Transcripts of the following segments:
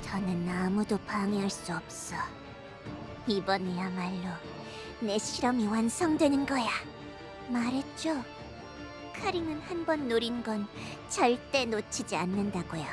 더는 아무도 방해할 수 없어. 이번이야말로 내 실험이 완성되는 거야. 말했죠? 카링은 한 번 노린 건 절대 놓치지 않는다고요.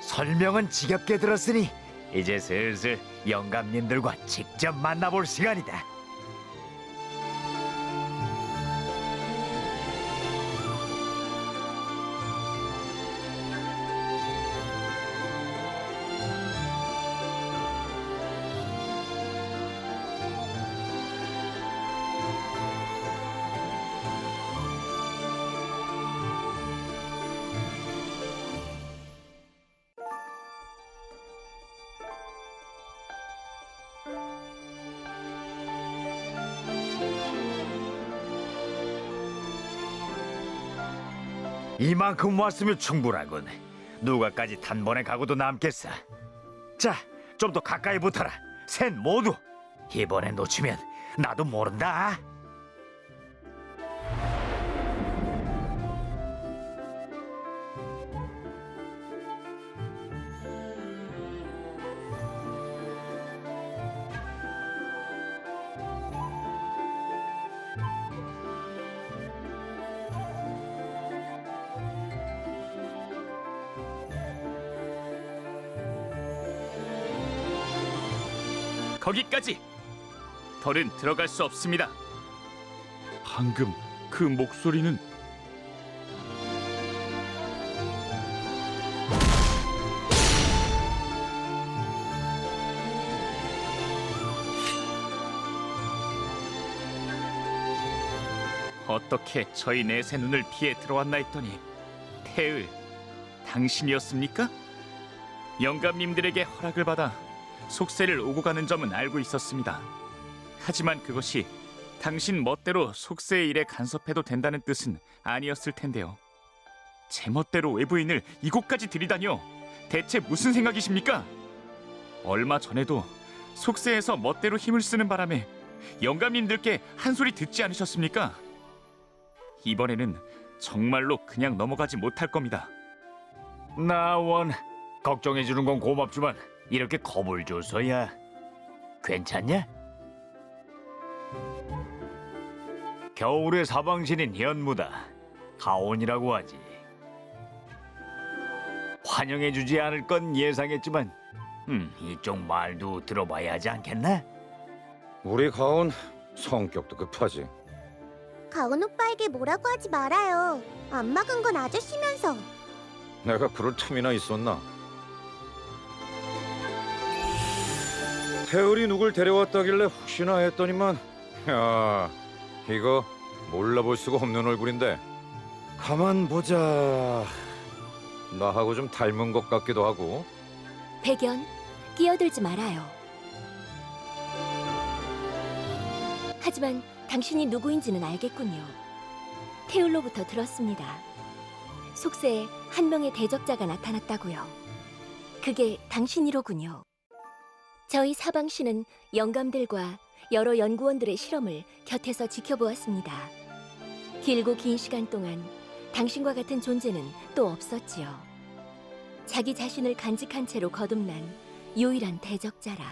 설명은 지겹게 들었으니 이제 슬슬 영감님들과 직접 만나볼 시간이다. 이만큼 왔으면 충분하군. 누가까지 단번에 가고도 남겠어. 자, 좀 더 가까이 붙어라. 셋 모두. 이번에 놓치면 나도 모른다. 거기까지. 더는 들어갈 수 없습니다. 방금 그 목소리는 어떻게 저희 넷의 눈을 피해 들어왔나 했더니 태을, 당신이었습니까? 영감님들에게 허락을 받아 속세를 오고 가는 점은 알고 있었습니다. 하지만 그것이 당신 멋대로 속세의 일에 간섭해도 된다는 뜻은 아니었을 텐데요. 제 멋대로 외부인을 이곳까지 들이다뇨. 대체 무슨 생각이십니까? 얼마 전에도 속세에서 멋대로 힘을 쓰는 바람에 영감님들께 한 소리 듣지 않으셨습니까? 이번에는 정말로 그냥 넘어가지 못할 겁니다. 나원, 걱정해주는 건 고맙지만 이렇게 겁을 줘서야 괜찮냐? 겨울의 사방신인 연무다. 가온이라고 하지. 환영해주지 않을 건 예상했지만 이쪽 말도 들어봐야 하지 않겠나? 우리 가온 성격도 급하지. 가온 오빠에게 뭐라고 하지 말아요. 안 막은 건 아저씨면서. 내가 그럴 틈이나 있었나? 태울이 누굴 데려왔다길래 혹시나 했더니만 야, 이거 몰라볼 수가 없는 얼굴인데 가만 보자. 나하고 좀 닮은 것 같기도 하고. 백연, 끼어들지 말아요. 하지만 당신이 누구인지는 알겠군요. 태울로부터 들었습니다. 속세에 한 명의 대적자가 나타났다고요. 그게 당신이로군요. 저희 사방시는 영감들과 여러 연구원들의 실험을 곁에서 지켜보았습니다. 길고 긴 시간 동안 당신과 같은 존재는 또 없었지요. 자기 자신을 간직한 채로 거듭난 유일한 대적자라.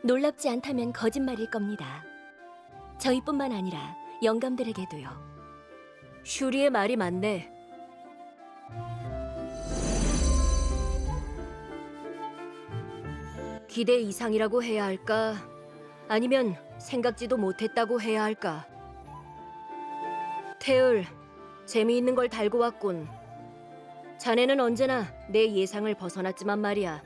놀랍지 않다면 거짓말일 겁니다. 저희뿐만 아니라 영감들에게도요. 슈리의 말이 맞네. 기대 이상이라고 해야 할까? 아니면 생각지도 못했다고 해야 할까? 태을, 재미있는 걸 달고 왔군. 자네는 언제나 내 예상을 벗어났지만 말이야.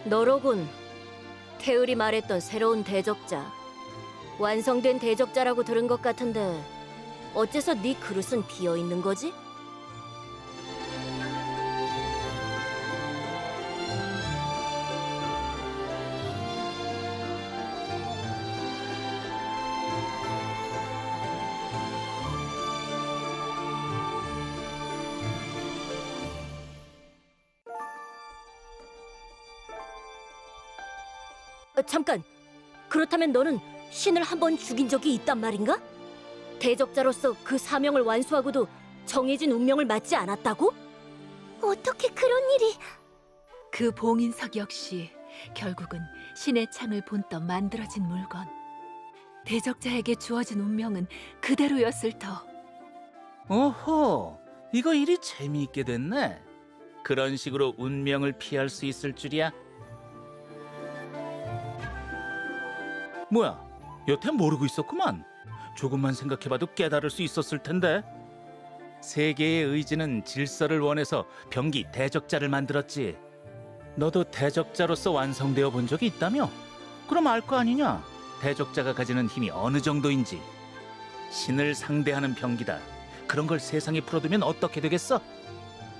너로군. 태을이 말했던 새로운 대적자. 완성된 대적자라고 들은 것 같은데 어째서 네 그릇은 비어있는 거지? 잠깐! 그렇다면 너는 신을 한 번 죽인 적이 있단 말인가? 대적자로서 그 사명을 완수하고도 정해진 운명을 맞지 않았다고? 어떻게 그런 일이... 그 봉인석 역시 결국은 신의 창을 본떠 만들어진 물건. 대적자에게 주어진 운명은 그대로였을 터. 오호, 이거 일이 재미있게 됐네. 그런 식으로 운명을 피할 수 있을 줄이야. 뭐야, 여태 모르고 있었구만. 조금만 생각해봐도 깨달을 수 있었을 텐데. 세계의 의지는 질서를 원해서 병기 대적자를 만들었지. 너도 대적자로서 완성되어 본 적이 있다며? 그럼 알 거 아니냐? 대적자가 가지는 힘이 어느 정도인지. 신을 상대하는 병기다. 그런 걸 세상에 풀어두면 어떻게 되겠어?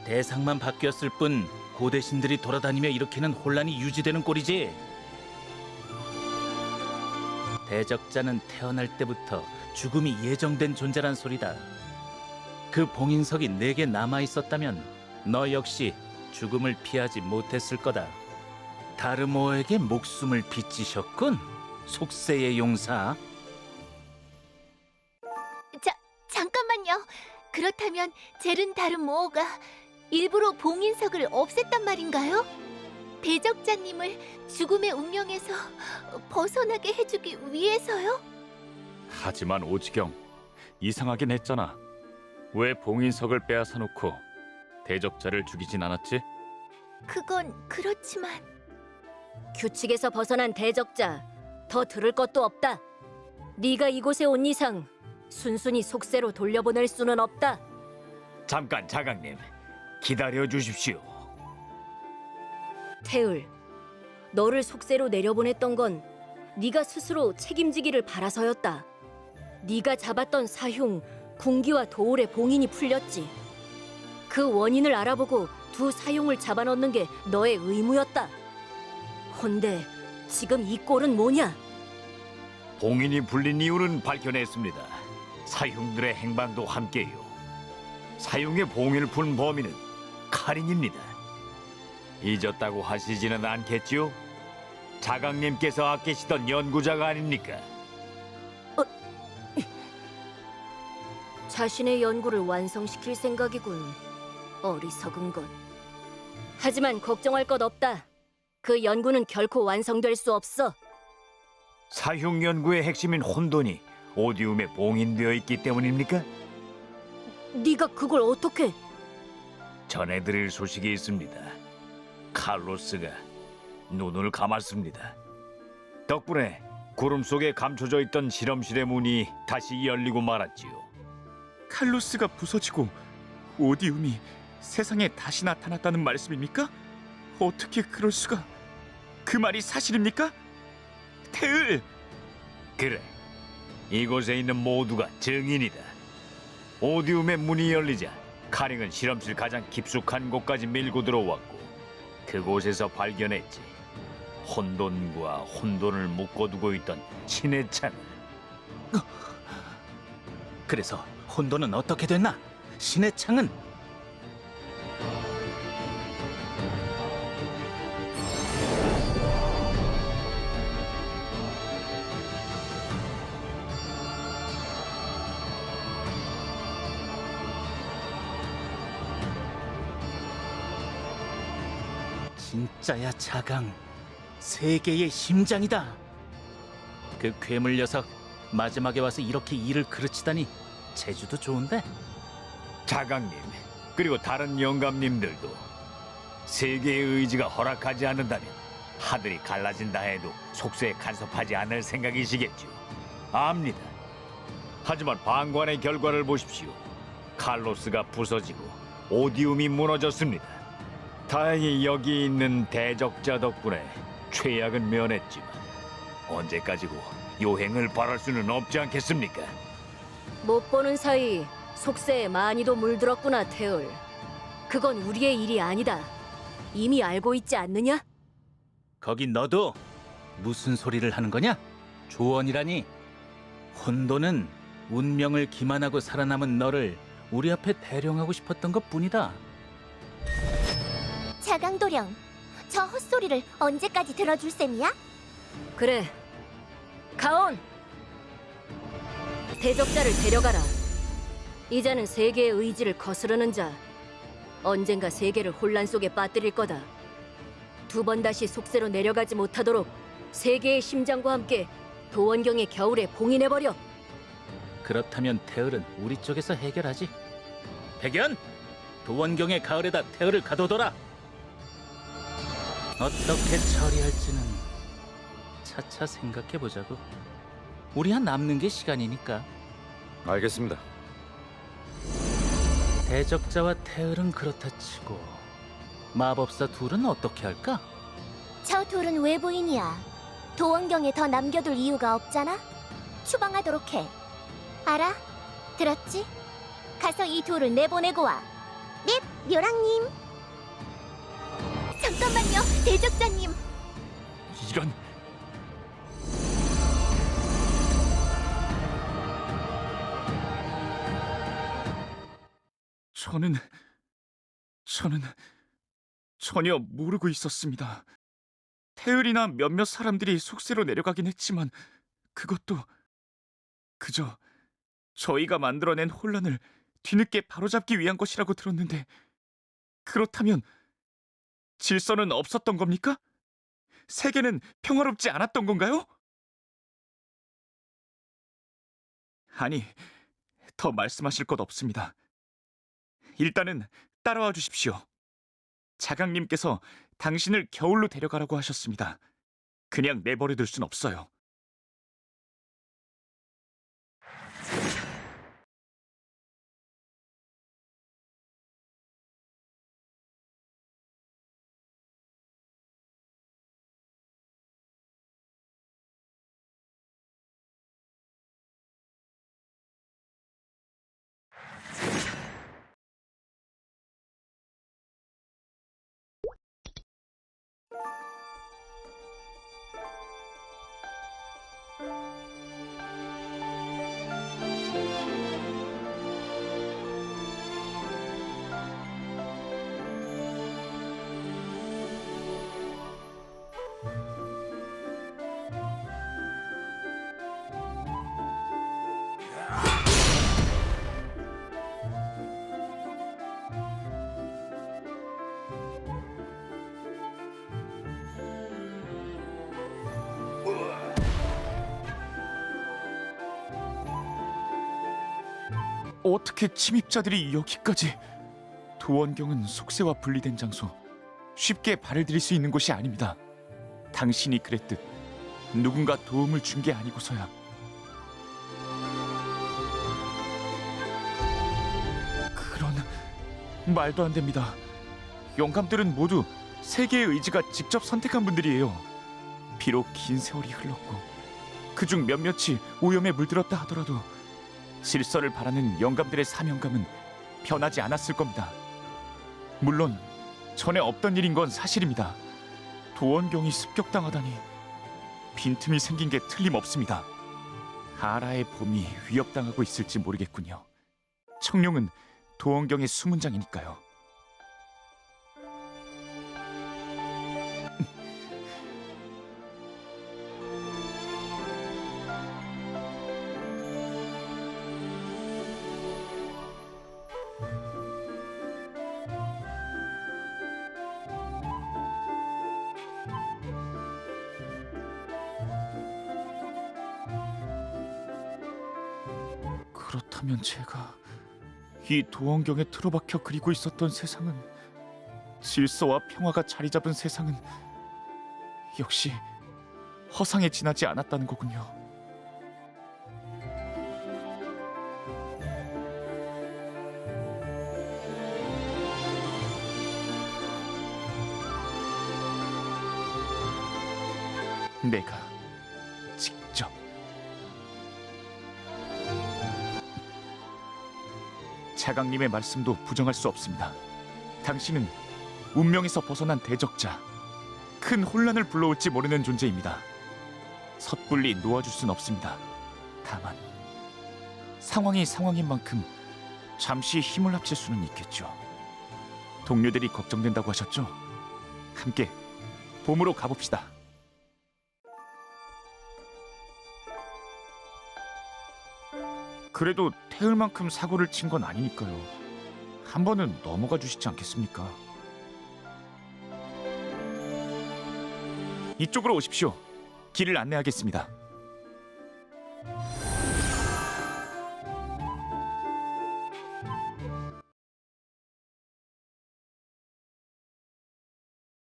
대상만 바뀌었을 뿐 고대 신들이 돌아다니며 일으키는 혼란이 유지되는 꼴이지. 대적자는 태어날 때부터 죽음이 예정된 존재란 소리다. 그 봉인석이 내게 남아있었다면 너 역시 죽음을 피하지 못했을 거다. 다르모에게 목숨을 빚지셨군, 속세의 용사. 잠깐만요. 그렇다면 젤은 다른 모어가 일부러 봉인석을 없앴단 말인가요? 대적자님을 죽음의 운명에서 벗어나게 해주기 위해서요? 하지만 오지경, 이상하긴 했잖아. 왜 봉인석을 빼앗아 놓고 대적자를 죽이진 않았지? 그건 그렇지만 규칙에서 벗어난 대적자, 더 들을 것도 없다. 네가 이곳에 온 이상 순순히 속세로 돌려보낼 수는 없다. 잠깐 자강님, 기다려 주십시오. 태을, 너를 속세로 내려보냈던 건 네가 스스로 책임지기를 바라서였다. 네가 잡았던 사흉, 군기와 도울의 봉인이 풀렸지. 그 원인을 알아보고 두 사흉을 잡아넣는 게 너의 의무였다. 헌데 지금 이 꼴은 뭐냐? 봉인이 풀린 이유는 밝혀냈습니다. 사흉들의 행방도 함께요. 사흉의 봉인을 푼 범인은 카린입니다. 잊었다고 하시지는 않겠지요? 자강님께서 아끼시던 연구자가 아닙니까? 자신의 연구를 완성시킬 생각이군. 어리석은 것. 하지만 걱정할 것 없다. 그 연구는 결코 완성될 수 없어. 사흉 연구의 핵심인 혼돈이 오디움에 봉인되어 있기 때문입니까? 네가 그걸 어떻게... 전해드릴 소식이 있습니다. 칼로스가 눈을 감았습니다. 덕분에 구름 속에 감춰져 있던 실험실의 문이 다시 열리고 말았지요. 칼로스가 부서지고 오디움이 세상에 다시 나타났다는 말씀입니까? 어떻게 그럴 수가? 그 말이 사실입니까? 태을! 그래, 이곳에 있는 모두가 증인이다. 오디움의 문이 열리자 카링은 실험실 가장 깊숙한 곳까지 밀고 들어왔고 그곳에서 발견했지. 혼돈과 혼돈을 묶어두고 있던 신의 창을. 그래서 혼돈은 어떻게 됐나? 신의 창은? 진짜야, 자강. 세계의 심장이다. 그 괴물 녀석 마지막에 와서 이렇게 일을 그르치다니 제주도 좋은데? 자강님 그리고 다른 영감님들도 세계의 의지가 허락하지 않는다면 하늘이 갈라진다 해도 속세에 간섭하지 않을 생각이시겠죠. 압니다. 하지만 방관의 결과를 보십시오. 칼로스가 부서지고 오디움이 무너졌습니다. 다행히 여기 있는 대적자 덕분에 최악은 면했지만 언제까지고 요행을 바랄 수는 없지 않겠습니까? 못 보는 사이 속세에 많이도 물들었구나, 태을. 그건 우리의 일이 아니다. 이미 알고 있지 않느냐? 거기 너도 무슨 소리를 하는 거냐? 조언이라니. 혼돈은 운명을 기만하고 살아남은 너를 우리 앞에 대령하고 싶었던 것뿐이다. 자강도령, 저 헛소리를 언제까지 들어줄 셈이야? 그래, 가온! 대적자를 데려가라. 이자는 세계의 의지를 거스르는 자. 언젠가 세계를 혼란 속에 빠뜨릴 거다. 두 번 다시 속세로 내려가지 못하도록 세계의 심장과 함께 도원경의 겨울에 봉인해버려. 그렇다면 태을은 우리 쪽에서 해결하지. 백연, 도원경의 가을에다 태을을 가둬둬라. 어떻게 처리할지는 차차 생각해보자고. 우리야 남는 게 시간이니까. 알겠습니다. 대적자와 태을은 그렇다 치고 마법사 둘은 어떻게 할까? 저 둘은 외부인이야. 도원경에 더 남겨둘 이유가 없잖아. 추방하도록 해. 알아? 들었지? 가서 이 둘을 내보내고 와. 넵, 묘랑님. 잠깐만요, 대적자님. 이런. 저는 전혀 모르고 있었습니다. 태을이나 몇몇 사람들이 속세로 내려가긴 했지만 그것도 그저 저희가 만들어낸 혼란을 뒤늦게 바로잡기 위한 것이라고 들었는데, 그렇다면 질서는 없었던 겁니까? 세계는 평화롭지 않았던 건가요? 아니, 더 말씀하실 것 없습니다. 일단은 따라와 주십시오. 자강님께서 당신을 겨울로 데려가라고 하셨습니다. 그냥 내버려둘 순 없어요. 어떻게 침입자들이 여기까지? 도원경은 속세와 분리된 장소, 쉽게 발을 들일 수 있는 곳이 아닙니다. 당신이 그랬듯 누군가 도움을 준 게 아니고서야. 그런 말도 안 됩니다. 영감들은 모두 세계의 의지가 직접 선택한 분들이에요. 비록 긴 세월이 흘렀고 그중 몇몇이 오염에 물들었다 하더라도 질서를 바라는 영감들의 사명감은 변하지 않았을 겁니다. 물론 전에 없던 일인 건 사실입니다. 도원경이 습격당하다니 빈틈이 생긴 게 틀림없습니다. 아라의 봄이 위협당하고 있을지 모르겠군요. 청룡은 도원경의 수문장이니까요. 그렇다면 제가 이 도원경에 틀어박혀 그리고 있었던 세상은, 질서와 평화가 자리 잡은 세상은 역시 허상에 지나지 않았다는 거군요. 내가 직접 자강님의 말씀도 부정할 수 없습니다. 당신은 운명에서 벗어난 대적자, 큰 혼란을 불러올지 모르는 존재입니다. 섣불리 놓아줄 순 없습니다. 다만 상황이 상황인 만큼 잠시 힘을 합칠 수는 있겠죠. 동료들이 걱정된다고 하셨죠? 함께 봄으로 가봅시다. 그래도 태을만큼 사고를 친 건 아니니까요. 한 번은 넘어가 주시지 않겠습니까? 이쪽으로 오십시오. 길을 안내하겠습니다.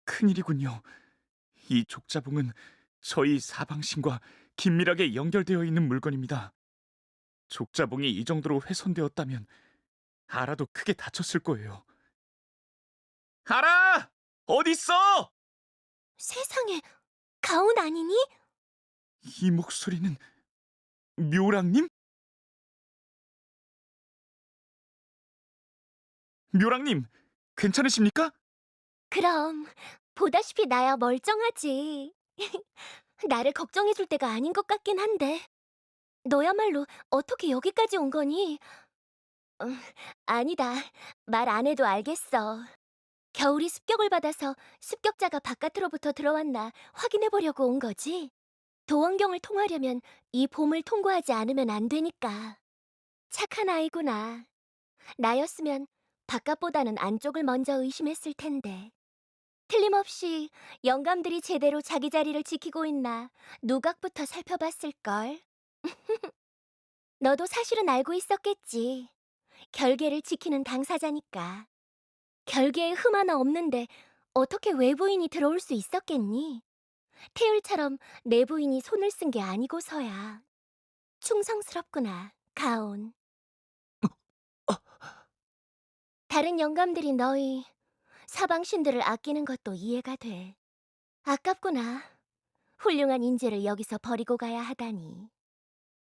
큰일이군요. 이 족자봉은 저희 사방신과 긴밀하게 연결되어 있는 물건입니다. 족자봉이 이 정도로 훼손되었다면 아라도 크게 다쳤을 거예요. 아라! 어딨어? 세상에, 가온 아니니? 이 목소리는 묘랑님? 묘랑님, 괜찮으십니까? 그럼 보다시피 나야 멀쩡하지. 나를 걱정해줄 때가 아닌 것 같긴 한데. 너야말로 어떻게 여기까지 온 거니? 아니다. 말 안 해도 알겠어. 겨울이 습격을 받아서 습격자가 바깥으로부터 들어왔나 확인해 보려고 온 거지. 도원경을 통하려면 이 봄을 통과하지 않으면 안 되니까. 착한 아이구나. 나였으면 바깥보다는 안쪽을 먼저 의심했을 텐데. 틀림없이 영감들이 제대로 자기 자리를 지키고 있나 누각부터 살펴봤을걸. 너도 사실은 알고 있었겠지. 결계를 지키는 당사자니까. 결계에 흠 하나 없는데 어떻게 외부인이 들어올 수 있었겠니? 태율처럼 내부인이 손을 쓴 게 아니고서야. 충성스럽구나, 가온. 다른 영감들이 너희 사방신들을 아끼는 것도 이해가 돼. 아깝구나. 훌륭한 인재를 여기서 버리고 가야 하다니.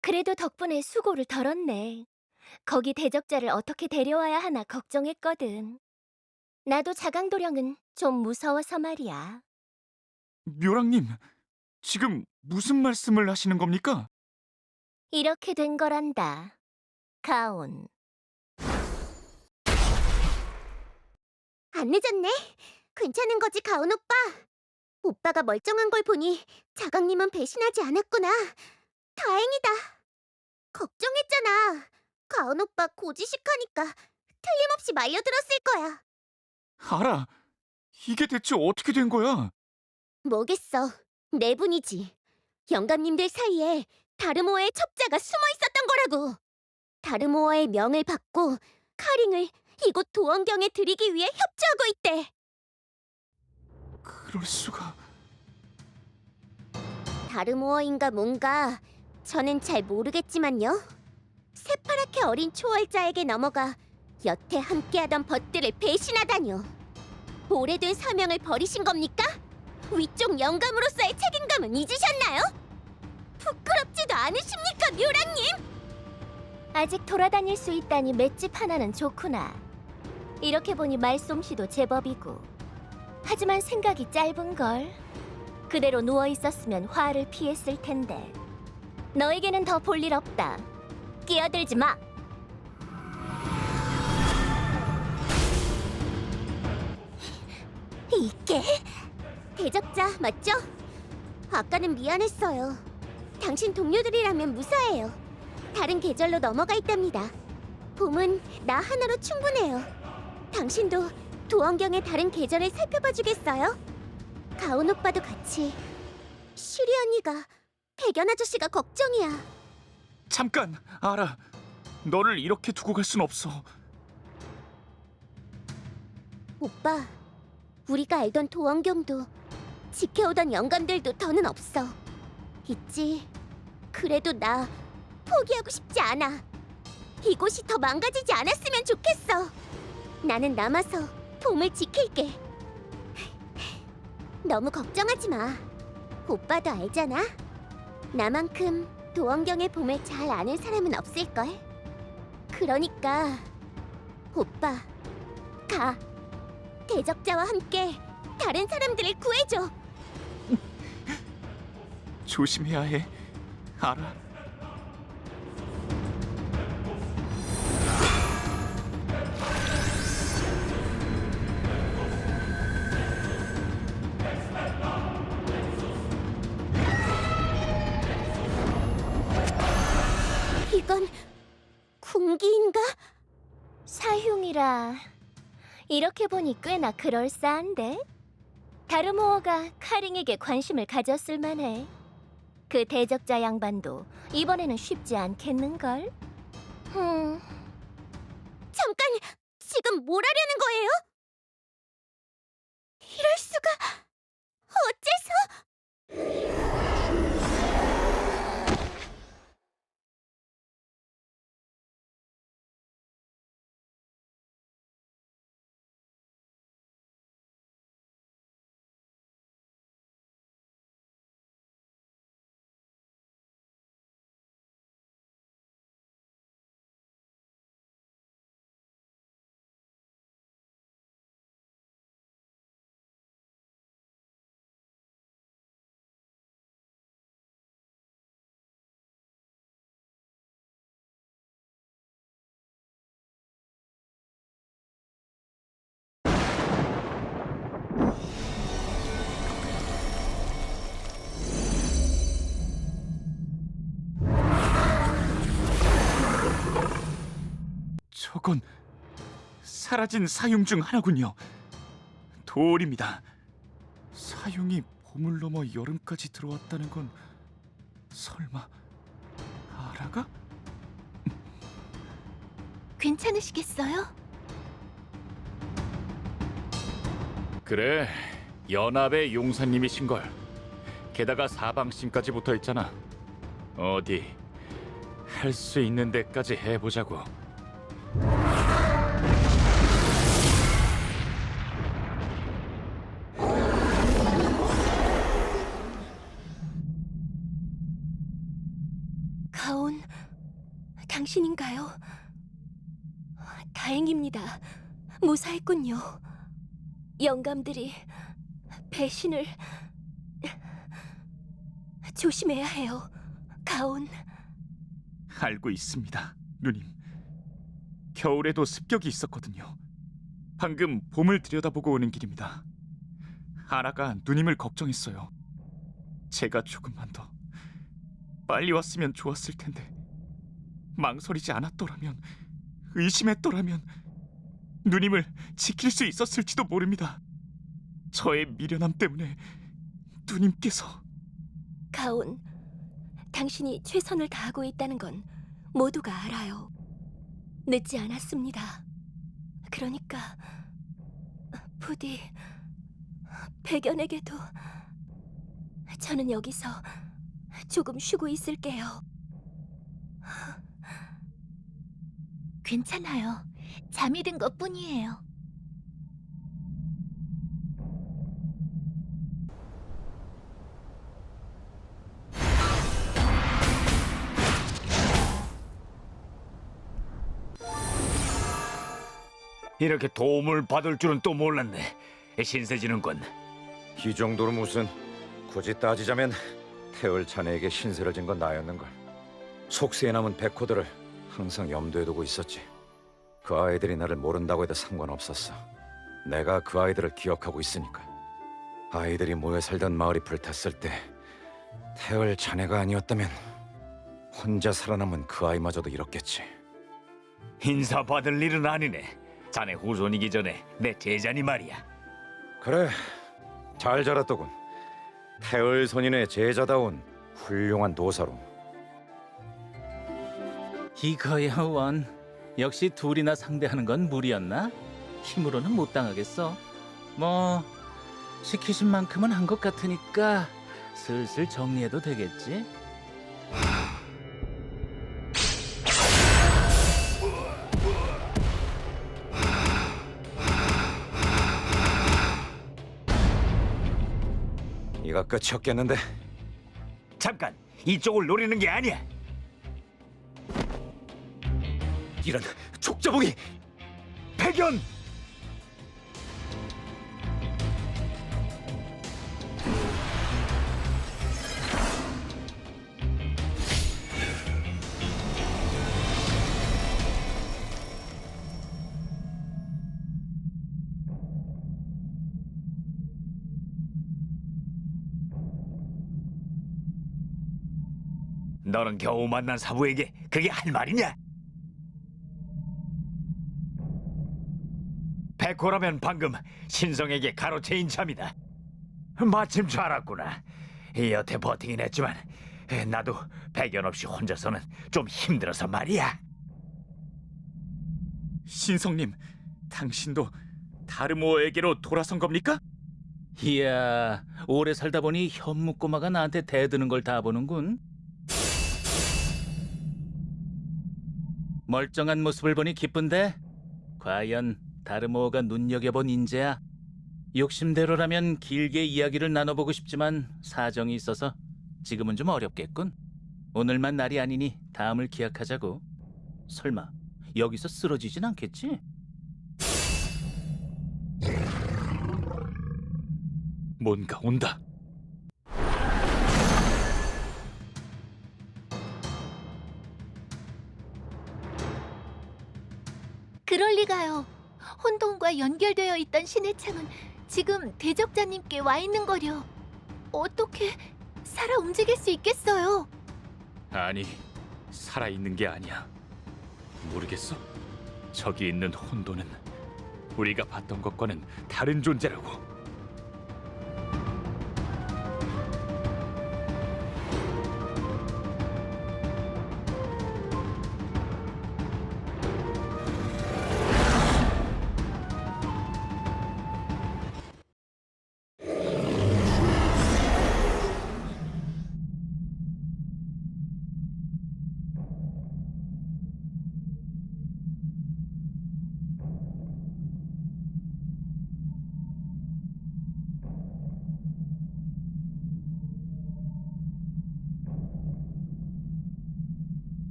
그래도 덕분에 수고를 덜었네. 거기 대적자를 어떻게 데려와야 하나 걱정했거든. 나도 자강도령은 좀 무서워서 말이야. 묘랑님, 지금 무슨 말씀을 하시는 겁니까? 이렇게 된 거란다, 가온. 안 늦었네. 괜찮은 거지, 가온 오빠? 오빠가 멀쩡한 걸 보니 자강님은 배신하지 않았구나. 다행이다. 걱정했잖아. 가온 오빠 고지식하니까 틀림없이 말려들었을 거야. 알아. 이게 대체 어떻게 된 거야? 뭐겠어. 내분이지. 영감님들 사이에 다르모어의 첩자가 숨어 있었던 거라고. 다르모어의 명을 받고 카링을 이곳 도원경에 들이기 위해 협조하고 있대. 그럴 수가... 다르모어인가 뭔가 저는 잘 모르겠지만요. 새파랗게 어린 초월자에게 넘어가 여태 함께하던 벗들을 배신하다뇨. 오래된 사명을 버리신 겁니까? 위쪽 영감으로서의 책임감은 잊으셨나요? 부끄럽지도 않으십니까, 묘랑님? 아직 돌아다닐 수 있다니 맷집 하나는 좋구나. 이렇게 보니 말솜씨도 제법이고. 하지만 생각이 짧은걸. 그대로 누워있었으면 화를 피했을 텐데. 너에게는 더 볼 일 없다. 끼어들지 마. 이게? 대적자 맞죠? 아까는 미안했어요. 당신 동료들이라면 무사해요. 다른 계절로 넘어가 있답니다. 봄은 나 하나로 충분해요. 당신도 도원경의 다른 계절을 살펴봐 주겠어요? 가온 오빠도 같이. 슈리 언니가, 백연 아저씨가 걱정이야. 잠깐, 알아. 너를 이렇게 두고 갈 순 없어. 오빠, 우리가 알던 도원경도 지켜오던 영감들도 더는 없어. 있지. 그래도 나 포기하고 싶지 않아. 이곳이 더 망가지지 않았으면 좋겠어. 나는 남아서 봄을 지킬게. 너무 걱정하지 마. 오빠도 알잖아. 나만큼 도원경의 봄을 잘 아는 사람은 없을걸. 그러니까 오빠, 가. 대적자와 함께 다른 사람들을 구해줘. 조심해야 해. 알아. 이건 군기인가? 사흉이라. 이렇게 보니 꽤나 그럴싸한데? 다르모어가 카링에게 관심을 가졌을 만해. 그 대적자 양반도 이번에는 쉽지 않겠는걸? 잠깐, 지금 뭘 하려는 거예요? 이럴 수가. 어째서? 저건 사라진 사흉 중 하나군요. 도올입니다. 사흉이 봄을 넘어 여름까지 들어왔다는 건 설마 아라가? 괜찮으시겠어요? 그래, 연합의 용사님이신걸. 게다가 사방심까지 붙어있잖아. 어디 할 수 있는 데까지 해보자고. 가온, 당신인가요? 다행입니다. 무사했군요. 영감들이 배신을 조심해야 해요. 가온. 알고 있습니다, 누님. 겨울에도 습격이 있었거든요. 방금 봄을 들여다보고 오는 길입니다. 아라가 누님을 걱정했어요. 제가 조금만 더 빨리 왔으면 좋았을 텐데, 망설이지 않았더라면, 의심했더라면 누님을 지킬 수 있었을지도 모릅니다. 저의 미련함 때문에 누님께서. 가온, 당신이 최선을 다하고 있다는 건 모두가 알아요. 늦지 않았습니다. 그러니까 부디 백연에게도. 저는 여기서 조금 쉬고 있을게요. 괜찮아요. 잠이 든 것뿐이에요. 이렇게 도움을 받을 줄은 또 몰랐네. 신세지는군. 이 정도로 무슨. 굳이 따지자면 태을 자네에게 신세를 진 건 나였는걸. 속세에 남은 백호들을 항상 염두에 두고 있었지. 그 아이들이 나를 모른다고 해도 상관없었어. 내가 그 아이들을 기억하고 있으니까. 아이들이 모여 살던 마을이 불탔을 때 태을 자네가 아니었다면 혼자 살아남은 그 아이마저도 잃었겠지. 인사받을 일은 아니네. 자네 후손이기 전에 내 제자니 말이야. 그래, 잘 자랐더군. 태을 선인의 제자다운 훌륭한 도사로. 이거야 원. 역시 둘이나 상대하는 건 무리였나? 힘으로는 못 당하겠어. 뭐 시키신 만큼은 한 것 같으니까 슬슬 정리해도 되겠지? 이가 끝이었겠는데. 잠깐, 이쪽을 노리는 게 아니야. 이런 족자봉이! 백연! 너는 겨우 만난 사부에게 그게 할 말이냐? 백호라면 방금 신성에게 가로채인 참이다. 마침 잘 왔구나. 여태 버티긴 했지만 나도 배견 없이 혼자서는 좀 힘들어서 말이야. 신성님, 당신도 다르모에게로 돌아선 겁니까? 이야, 오래 살다 보니 현무꼬마가 나한테 대드는 걸 다 보는군. 멀쩡한 모습을 보니 기쁜데 과연 다르모가 눈여겨본 인재야? 욕심대로라면 길게 이야기를 나눠보고 싶지만 사정이 있어서 지금은 좀 어렵겠군. 오늘만 날이 아니니 다음을 기약하자고. 설마 여기서 쓰러지진 않겠지? 뭔가 온다. 그럴 리가요. 혼돈과 연결되어 있던 신의 창은 지금 대적자님께 와 있는 거려. 어떻게 살아 움직일 수 있겠어요? 아니, 살아있는 게 아니야. 모르겠어. 저기 있는 혼돈은 우리가 봤던 것과는 다른 존재라고.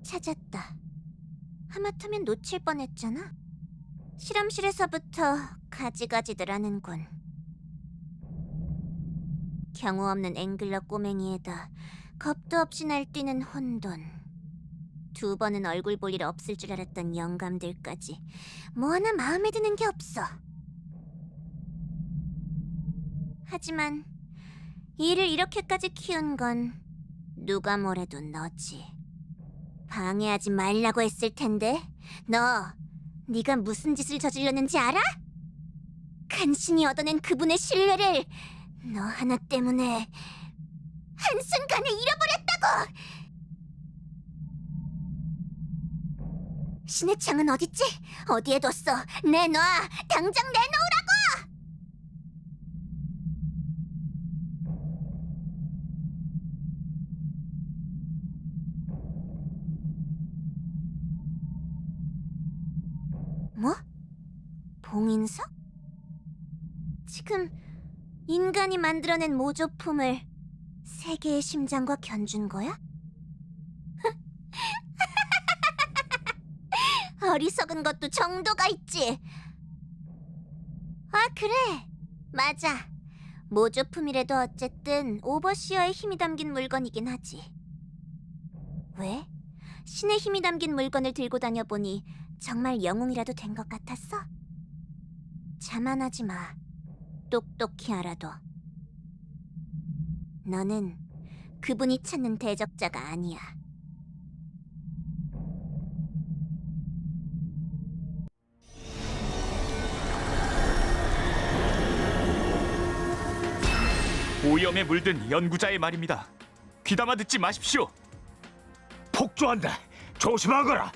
찾았다. 하마터면 놓칠 뻔했잖아. 실험실에서부터 가지가지들 하는군. 경우 없는 앵글러 꼬맹이에다 겁도 없이 날뛰는 혼돈. 두 번은 얼굴 볼 일 없을 줄 알았던 영감들까지 뭐 하나 마음에 드는 게 없어. 하지만 이를 이렇게까지 키운 건 누가 뭐래도 너지. 방해하지 말라고 했을 텐데. 네가 무슨 짓을 저질렀는지 알아? 간신히 얻어낸 그분의 신뢰를 너 하나 때문에 한순간에 잃어버렸다고! 신의 창은 어딨지? 어디에 뒀어? 내놔! 당장 내놓으라고! 뭐? 봉인석? 지금 인간이 만들어낸 모조품을 세계의 심장과 견준 거야? 어리석은 것도 정도가 있지. 아, 그래. 맞아. 모조품이라도 어쨌든 오버시어의 힘이 담긴 물건이긴 하지. 왜? 신의 힘이 담긴 물건을 들고 다녀보니 정말 영웅이라도 된 것 같았어? 자만하지 마. 똑똑히 알아둬. 너는 그분이 찾는 대적자가 아니야. 오염에 물든 연구자의 말입니다. 귀담아 듣지 마십시오. 폭주한다. 조심하거라.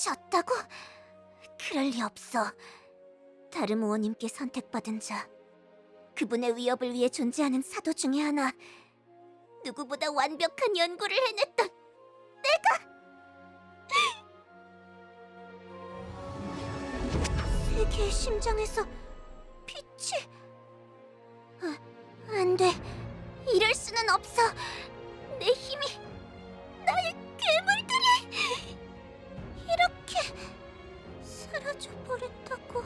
졌다고? 그럴 리 없어. 다른 의원님께 선택받은 자, 그분의 위협을 위해 존재하는 사도 중에 하나, 누구보다 완벽한 연구를 해냈던 세계의 심장에서 빛이... 안 돼. 이럴 수는 없어. 내 힘이... 나의 괴물들이... 이렇게... 사라져 버렸다고...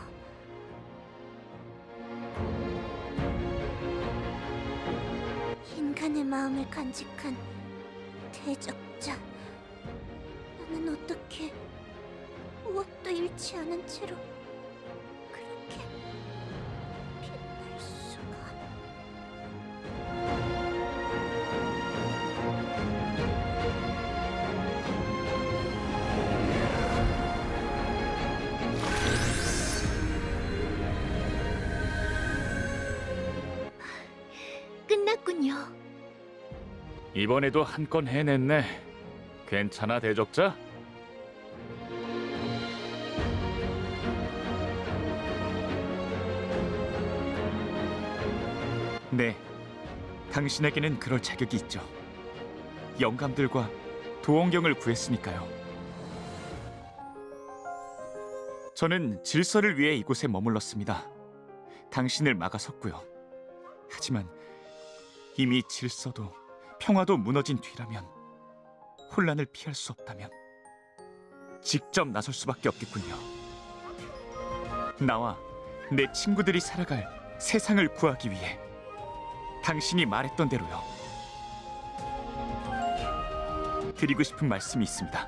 인간의 마음을 간직한 대적자. 나는 어떻게 무엇도 잃지 않은 채로 그렇게 빛날 수가... 끝났군요. 이번에도 한 건 해냈네. 괜찮아, 대적자? 네, 당신에게는 그럴 자격이 있죠. 영감들과 도원경을 구했으니까요. 저는 질서를 위해 이곳에 머물렀습니다. 당신을 막아섰고요. 하지만 이미 질서도 평화도 무너진 뒤라면, 혼란을 피할 수 없다면 직접 나설 수밖에 없겠군요. 나와 내 친구들이 살아갈 세상을 구하기 위해 당신이 말했던 대로요. 드리고 싶은 말씀이 있습니다.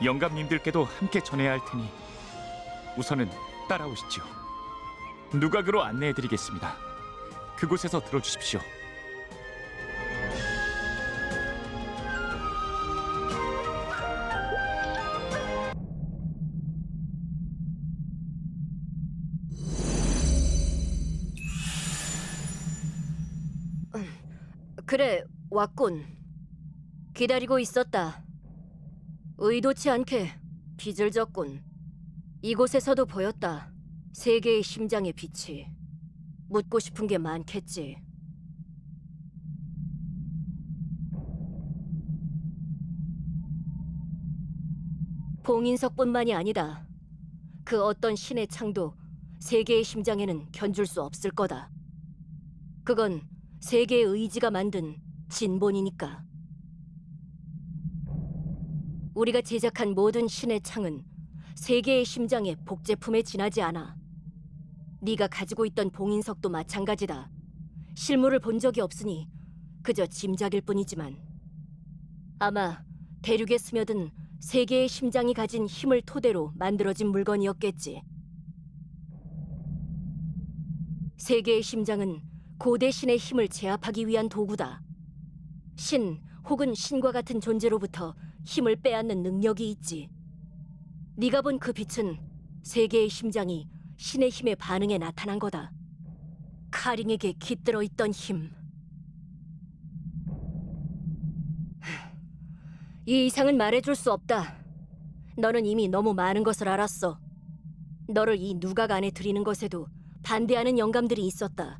영감님들께도 함께 전해야 할 테니 우선은 따라오시죠. 누각으로 안내해드리겠습니다. 그곳에서 들어주십시오. 그래, 왔군. 기다리고 있었다. 의도치 않게 빚을 졌군. 이곳에서도 보였다. 세계의 심장의 빛이. 묻고 싶은 게 많겠지. 봉인석뿐만이 아니다. 그 어떤 신의 창도 세계의 심장에는 견줄 수 없을 거다. 그건 세계의 의지가 만든 진본이니까. 우리가 제작한 모든 신의 창은 세계의 심장의 복제품에 지나지 않아. 네가 가지고 있던 봉인석도 마찬가지다. 실물을 본 적이 없으니 그저 짐작일 뿐이지만, 아마 대륙에 스며든 세계의 심장이 가진 힘을 토대로 만들어진 물건이었겠지. 세계의 심장은 고대 신의 힘을 제압하기 위한 도구다. 신 혹은 신과 같은 존재로부터 힘을 빼앗는 능력이 있지. 네가 본 그 빛은 세계의 심장이 신의 힘에 반응해 나타난 거다. 카링에게 깃들어 있던 힘. 이 이상은 말해줄 수 없다. 너는 이미 너무 많은 것을 알았어. 너를 이 누각 안에 들이는 것에도 반대하는 영감들이 있었다.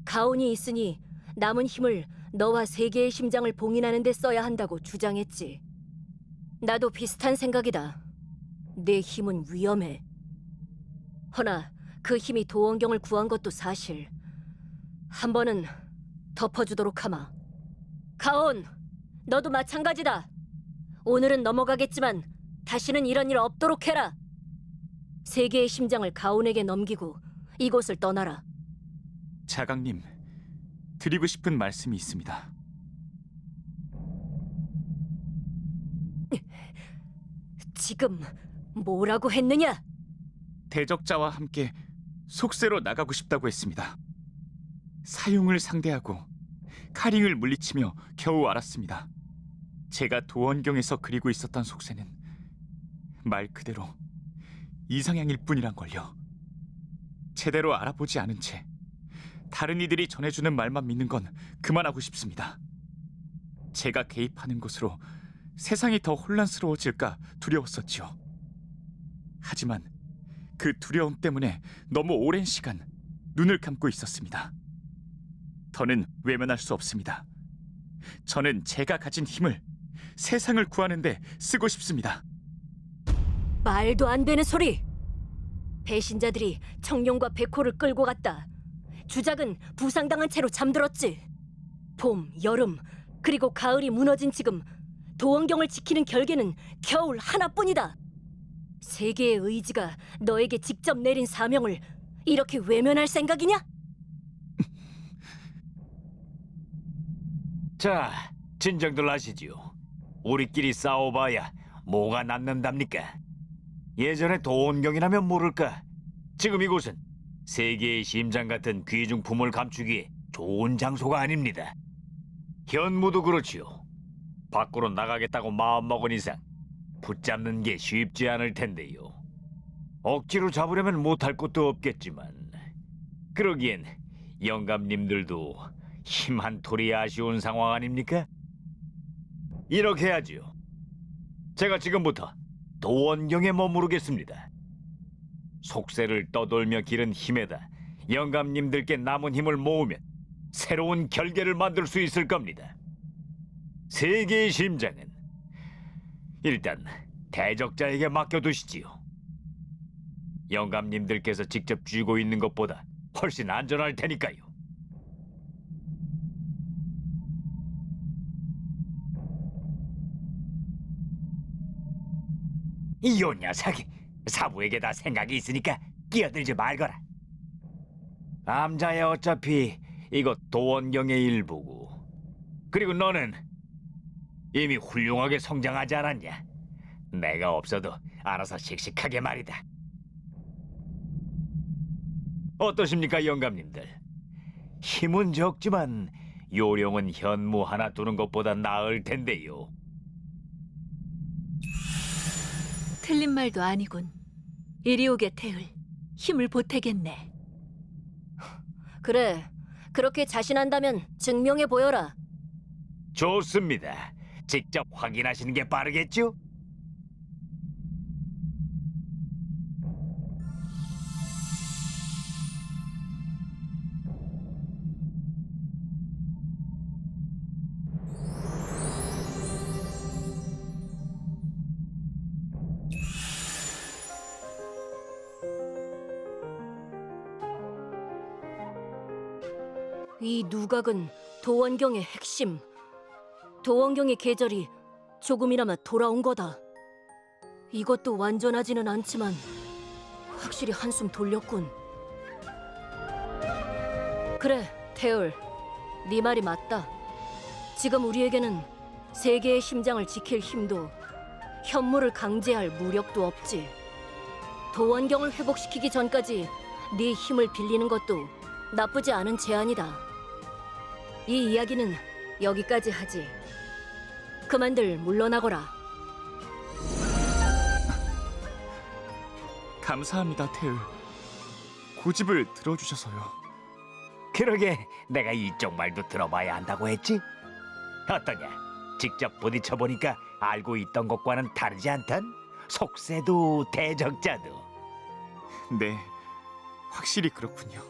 가온이 있으니 남은 힘을 너와 세계의 심장을 봉인하는 데 써야 한다고 주장했지. 나도 비슷한 생각이다. 내 힘은 위험해. 허나 그 힘이 도원경을 구한 것도 사실. 한 번은 덮어주도록 하마. 가온, 너도 마찬가지다. 오늘은 넘어가겠지만 다시는 이런 일 없도록 해라. 세계의 심장을 가온에게 넘기고 이곳을 떠나라. 자강님, 드리고 싶은 말씀이 있습니다. 지금 뭐라고 했느냐? 대적자와 함께 속세로 나가고 싶다고 했습니다. 사용을 상대하고 카링을 물리치며 겨우 알았습니다. 제가 도원경에서 그리고 있었던 속세는 말 그대로 이상향일 뿐이란 걸요. 제대로 알아보지 않은 채 다른 이들이 전해주는 말만 믿는 건 그만하고 싶습니다. 제가 개입하는 곳으로 세상이 더 혼란스러워질까 두려웠었지요. 하지만 그 두려움 때문에 너무 오랜 시간 눈을 감고 있었습니다. 더는 외면할 수 없습니다. 저는 제가 가진 힘을 세상을 구하는 데 쓰고 싶습니다. 말도 안 되는 소리! 배신자들이 청룡과 백호를 끌고 갔다. 주작은 부상당한 채로 잠들었지. 봄, 여름, 그리고 가을이 무너진 지금 도원경을 지키는 결계는 겨울 하나뿐이다. 세계의 의지가 너에게 직접 내린 사명을 이렇게 외면할 생각이냐? 자, 진정들 하시지요. 우리끼리 싸워봐야 뭐가 남는답니까? 예전에 도원경이라면 모를까. 지금 이곳은 세계의 심장 같은 귀중품을 감추기에 좋은 장소가 아닙니다. 현무도 그렇지요. 밖으로 나가겠다고 마음먹은 이상 붙잡는 게 쉽지 않을 텐데요. 억지로 잡으려면 못할 것도 없겠지만 그러기엔 영감님들도 힘 한 톨이 아쉬운 상황 아닙니까? 이렇게 하지요. 제가 지금부터 도원경에 머무르겠습니다. 속세를 떠돌며 기른 힘에다 영감님들께 남은 힘을 모으면 새로운 결계를 만들 수 있을 겁니다. 세계의 심장은 일단 대적자에게 맡겨두시지요. 영감님들께서 직접 쥐고 있는 것보다 훨씬 안전할 테니까요. 이 녀석이 사부에게 다 생각이 있으니까 끼어들지 말거라. 남자야 어차피 이것 도원경의 일부고, 그리고 너는 이미 훌륭하게 성장하지 않았냐? 내가 없어도 알아서 씩씩하게 말이다. 어떠십니까, 영감님들? 힘은 적지만 요령은 현무 하나 두는 것보다 나을 텐데요. 틀린 말도 아니군. 이리 오게 태을. 힘을 보태겠네. 그래, 그렇게 자신한다면 증명해 보여라. 좋습니다. 직접 확인하시는 게 빠르겠죠? 이 누각은 도원경의 핵심. 도원경의 계절이 조금이나마 돌아온 거다. 이것도 완전하지는 않지만 확실히 한숨 돌렸군. 그래, 태울. 네 말이 맞다. 지금 우리에게는 세계의 심장을 지킬 힘도 현무를 강제할 무력도 없지. 도원경을 회복시키기 전까지 네 힘을 빌리는 것도 나쁘지 않은 제안이다. 이 이야기는 여기까지 하지. 그만들 물러나거라. 감사합니다, 태을. 고집을 들어주셔서요. 그러게 내가 이쪽 말도 들어봐야 한다고 했지? 어떠냐? 직접 부딪혀 보니까 알고 있던 것과는 다르지 않던? 속세도 대적자도. 네, 확실히 그렇군요.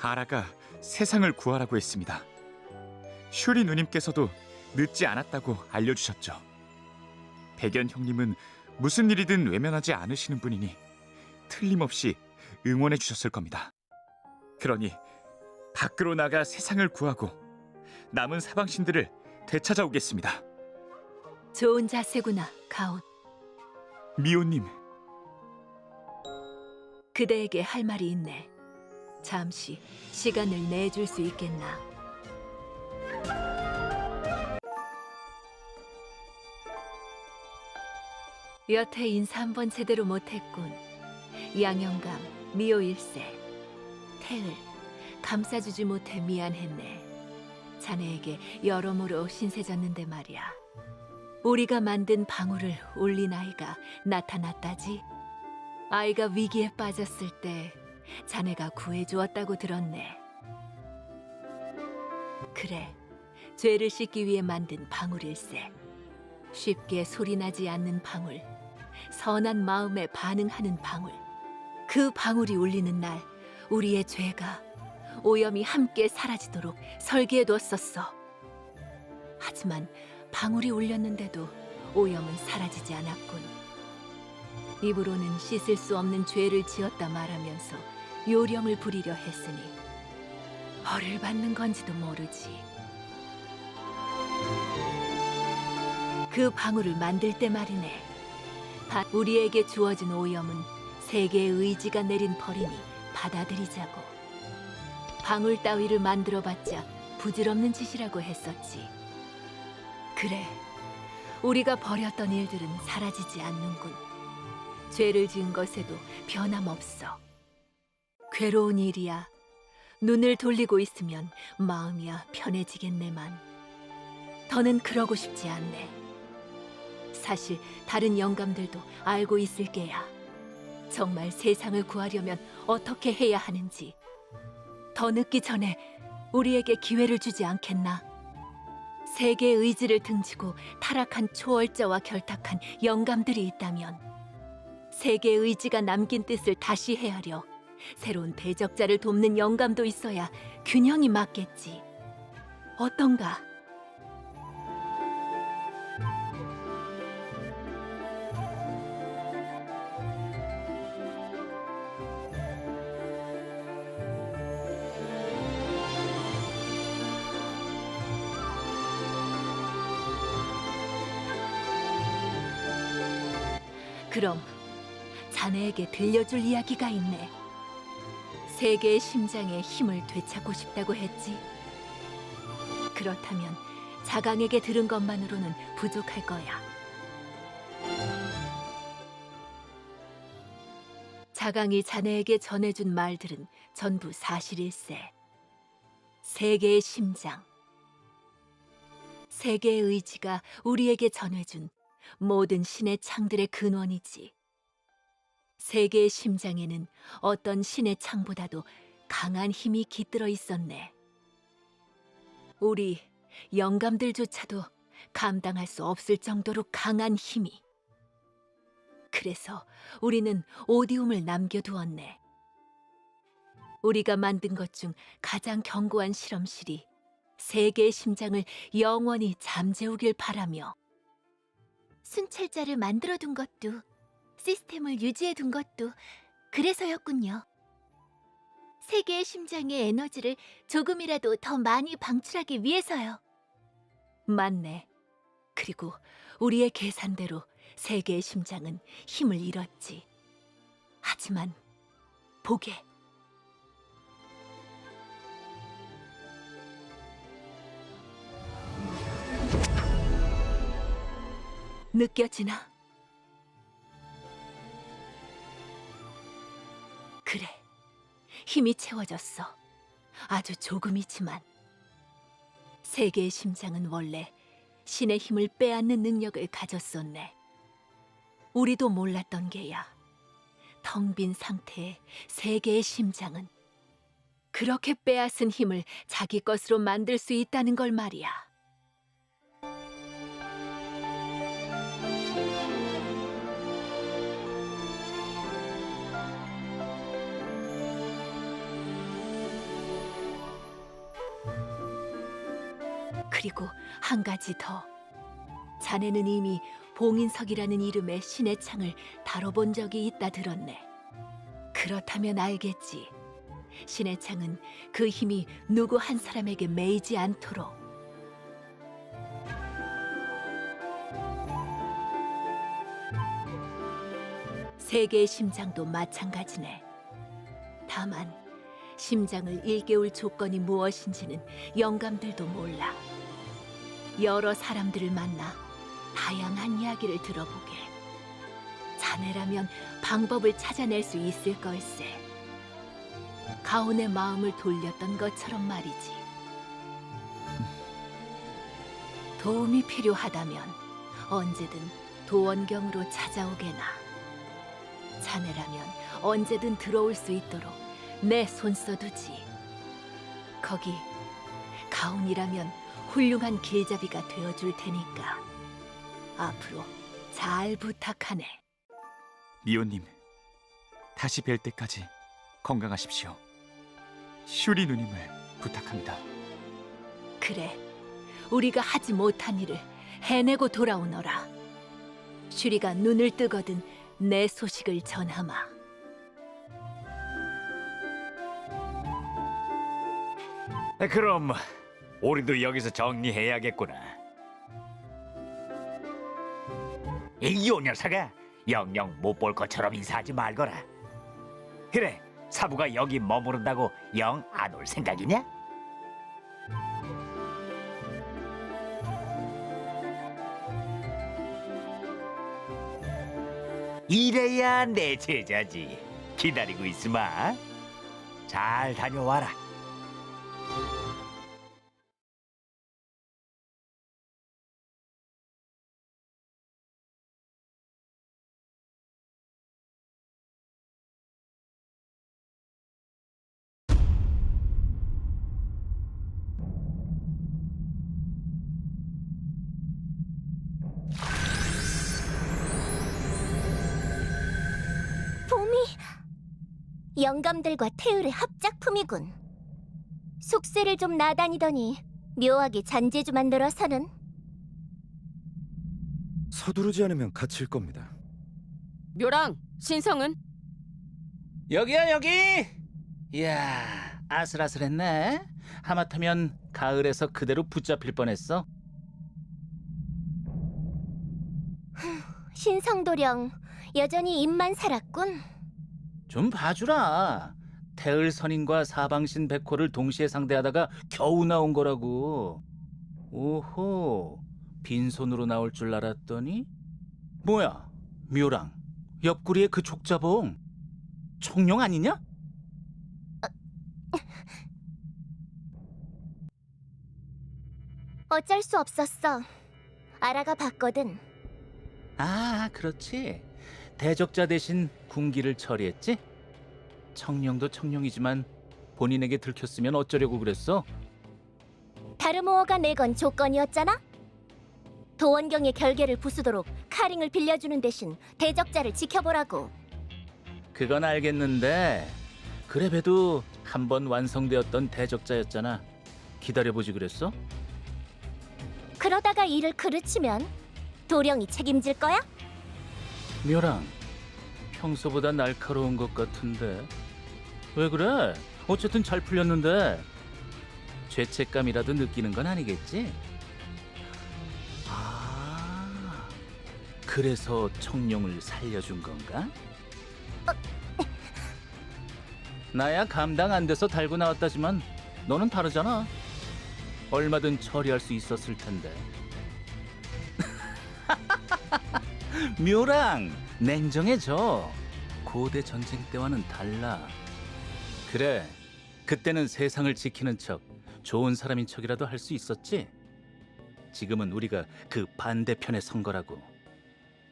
아라가 세상을 구하라고 했습니다. 슈리 누님께서도 늦지 않았다고 알려주셨죠. 백연 형님은 무슨 일이든 외면하지 않으시는 분이니 틀림없이 응원해 주셨을 겁니다. 그러니 밖으로 나가 세상을 구하고 남은 사방신들을 되찾아오겠습니다. 좋은 자세구나, 가온. 미호님, 그대에게 할 말이 있네. 잠시 시간을 내줄 수 있겠나? 여태 인사 한 번 제대로 못했군. 양영감, 미호 일세, 태을, 감싸주지 못해 미안했네. 자네에게 여러모로 신세졌는데 말이야. 우리가 만든 방울을 올린 아이가 나타났다지. 아이가 위기에 빠졌을 때 자네가 구해주었다고 들었네. 그래, 죄를 씻기 위해 만든 방울일세. 쉽게 소리나지 않는 방울, 선한 마음에 반응하는 방울. 그 방울이 울리는 날 우리의 죄가, 오염이 함께 사라지도록 설계해뒀었어. 하지만 방울이 울렸는데도 오염은 사라지지 않았군. 입으로는 씻을 수 없는 죄를 지었다 말하면서 요령을 부리려 했으니 벌을 받는 건지도 모르지. 그 방울을 만들 때 말이네. 우리에게 주어진 오염은 세계의 의지가 내린 벌이니 받아들이자고. 방울 따위를 만들어봤자 부질없는 짓이라고 했었지. 그래, 우리가 벌였던 일들은 사라지지 않는군. 죄를 지은 것에도 변함없어. 괴로운 일이야. 눈을 돌리고 있으면 마음이야 편해지겠네만. 더는 그러고 싶지 않네. 사실 다른 영감들도 알고 있을 게야. 정말 세상을 구하려면 어떻게 해야 하는지. 더 늦기 전에 우리에게 기회를 주지 않겠나? 세계의 의지를 등지고 타락한 초월자와 결탁한 영감들이 있다면 세계의 의지가 남긴 뜻을 다시 헤아려 새로운 대적자를 돕는 영감도 있어야 균형이 맞겠지. 어떤가? 그럼 자네에게 들려줄 이야기가 있네. 세계의 심장에 힘을 되찾고 싶다고 했지. 그렇다면 자강에게 들은 것만으로는 부족할 거야. 자강이 자네에게 전해준 말들은 전부 사실일세. 세계의 심장, 세계의 의지가 우리에게 전해준 모든 신의 창들의 근원이지. 세계의 심장에는 어떤 신의 창보다도 강한 힘이 깃들어 있었네. 우리 영감들조차도 감당할 수 없을 정도로 강한 힘이. 그래서 우리는 오디움을 남겨두었네. 우리가 만든 것 중 가장 견고한 실험실이 세계의 심장을 영원히 잠재우길 바라며. 순찰자를 만들어둔 것도, 시스템을 유지해둔 것도 그래서였군요. 세계의 심장의 에너지를 조금이라도 더 많이 방출하기 위해서요. 맞네. 그리고 우리의 계산대로 세계의 심장은 힘을 잃었지. 하지만 보게. 느껴지나? 그래, 힘이 채워졌어. 아주 조금이지만. 세계의 심장은 원래 신의 힘을 빼앗는 능력을 가졌었네. 우리도 몰랐던 게야. 텅 빈 상태의 세계의 심장은 그렇게 빼앗은 힘을 자기 것으로 만들 수 있다는 걸 말이야. 그리고 한 가지 더. 자네는 이미 봉인석이라는 이름의 신의 창을 다뤄본 적이 있다 들었네. 그렇다면 알겠지. 신의 창은 그 힘이 누구 한 사람에게 매이지 않도록. 세계의 심장도 마찬가지네. 다만 심장을 일깨울 조건이 무엇인지는 영감들도 몰라. 여러 사람들을 만나 다양한 이야기를 들어보게. 자네라면 방법을 찾아낼 수 있을 걸세. 가온의 마음을 돌렸던 것처럼 말이지. 도움이 필요하다면 언제든 도원경으로 찾아오게나. 자네라면 언제든 들어올 수 있도록 내 손 써두지. 거기 가온이라면 훌륭한 길잡이가 되어줄 테니까. 앞으로 잘 부탁하네. 리오님, 다시 뵐 때까지 건강하십시오. 슈리 누님을 부탁합니다. 그래, 우리가 하지 못한 일을 해내고 돌아오너라. 슈리가 눈을 뜨거든 내 소식을 전하마. 그럼 우리도 여기서 정리해야겠구나. 이 녀석아, 영영 못 볼 것처럼 인사하지 말거라. 그래, 사부가 여기 머무른다고 영 안 올 생각이냐? 이래야 내 제자지. 기다리고 있으마. 잘 다녀와라. 봄이 영감들과 태율의 합작품이군. 속세를 좀 나다니더니 묘하게 잔재주 만들어서는. 서두르지 않으면 갇힐 겁니다. 묘랑, 신성은? 여기야 여기. 이야, 아슬아슬했네. 하마터면 가을에서 그대로 붙잡힐 뻔했어. 신성도령 여전히 입만 살았군. 좀 봐주라. 태을 선인과 사방신 백호를 동시에 상대하다가 겨우 나온 거라고. 오호, 빈손으로 나올 줄 알았더니 뭐야, 묘랑 옆구리에 그 족자봉 청룡 아니냐? 어쩔 수 없었어. 아라가 봤거든. 아, 그렇지. 대적자 대신 군기를 처리했지? 청룡도 청룡이지만 본인에게 들켰으면 어쩌려고 그랬어? 다르모어가 내건 조건이었잖아. 도원경의 결계를 부수도록 카링을 빌려주는 대신 대적자를 지켜보라고. 그건 알겠는데 그래봬도 한 번 완성되었던 대적자였잖아. 기다려보지 그랬어? 그러다가 일을 그르치면 도령이 책임질 거야? 묘랑, 평소보다 날카로운 것 같은데 왜 그래? 어쨌든 잘 풀렸는데 죄책감이라도 느끼는 건 아니겠지? 아, 그래서 청룡을 살려준 건가? 나야 감당 안 돼서 달고 나왔다지만 너는 다르잖아. 얼마든 처리할 수 있었을 텐데. 묘랑, 냉정해져. 고대 전쟁 때와는 달라. 그래, 그때는 세상을 지키는 척, 좋은 사람인 척이라도 할 수 있었지. 지금은 우리가 그 반대편에 선 거라고.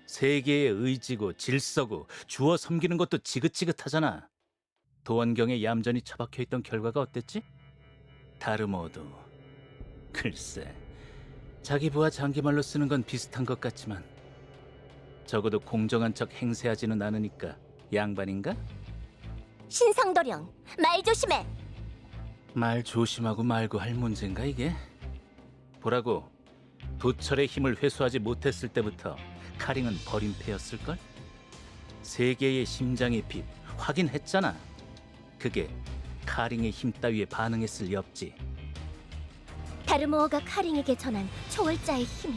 세계의 의지고 질서고 주어 섬기는 것도 지긋지긋하잖아. 도원경에 얌전히 처박혀 있던 결과가 어땠지? 다르모도 글쎄, 자기 부하 장기말로 쓰는 건 비슷한 것 같지만 적어도 공정한 척 행세하지는 않으니까 양반인가? 신성도령, 말 조심해. 말 조심하고 말고 할 문제인가 이게? 보라고, 도철의 힘을 회수하지 못했을 때부터 카링은 버림패였을걸? 세계의 심장의 빛 확인했잖아. 그게 카링의 힘 따위에 반응했을 리 없지. 다르모어가 카링에게 전한 초월자의 힘이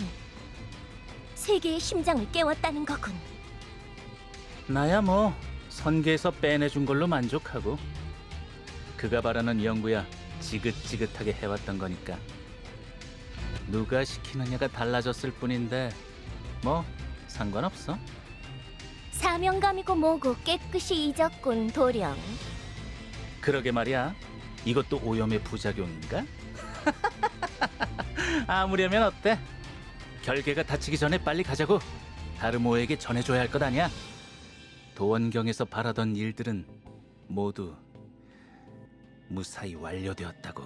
세계의 심장을 깨웠다는 거군. 나야 뭐 선계에서 빼내준 걸로 만족하고, 그가 바라는 연구야 지긋지긋하게 해왔던 거니까. 누가 시키느냐가 달라졌을 뿐인데 뭐 상관없어. 사명감이고 뭐고 깨끗이 잊었군, 도령. 그러게 말이야. 이것도 오염의 부작용인가? 아무려면 어때? 결계가 다치기 전에 빨리 가자고. 다르모에게 전해줘야 할 것 아니야? 도원경에서 바라던 일들은 모두 무사히 완료되었다고.